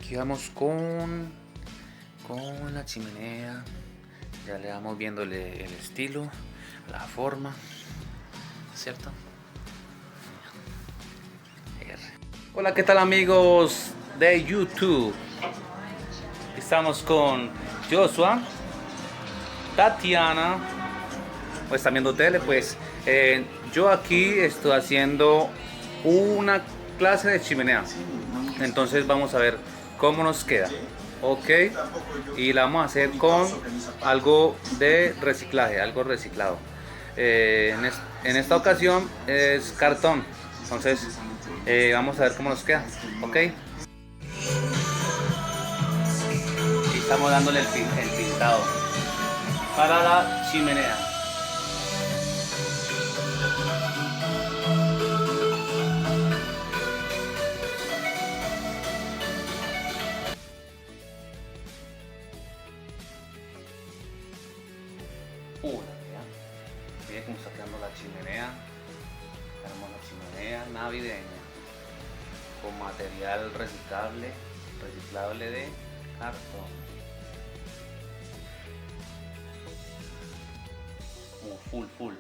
Aquí vamos con la chimenea. Ya le vamos viéndole el estilo, la forma, ¿cierto? Hola, ¿qué tal amigos de YouTube? Estamos con Joshua, Tatiana, pues están viendo tele, pues yo aquí estoy haciendo una clase de chimenea. Entonces vamos a ver cómo nos queda, ok, y la vamos a hacer con algo de reciclaje, algo reciclado. En esta ocasión es cartón, entonces vamos a ver cómo nos queda, ok. Y estamos dándole el pintado para la chimenea. Miren cómo está quedando la chimenea, hermosa chimenea navideña, con material reciclable de cartón. Como full.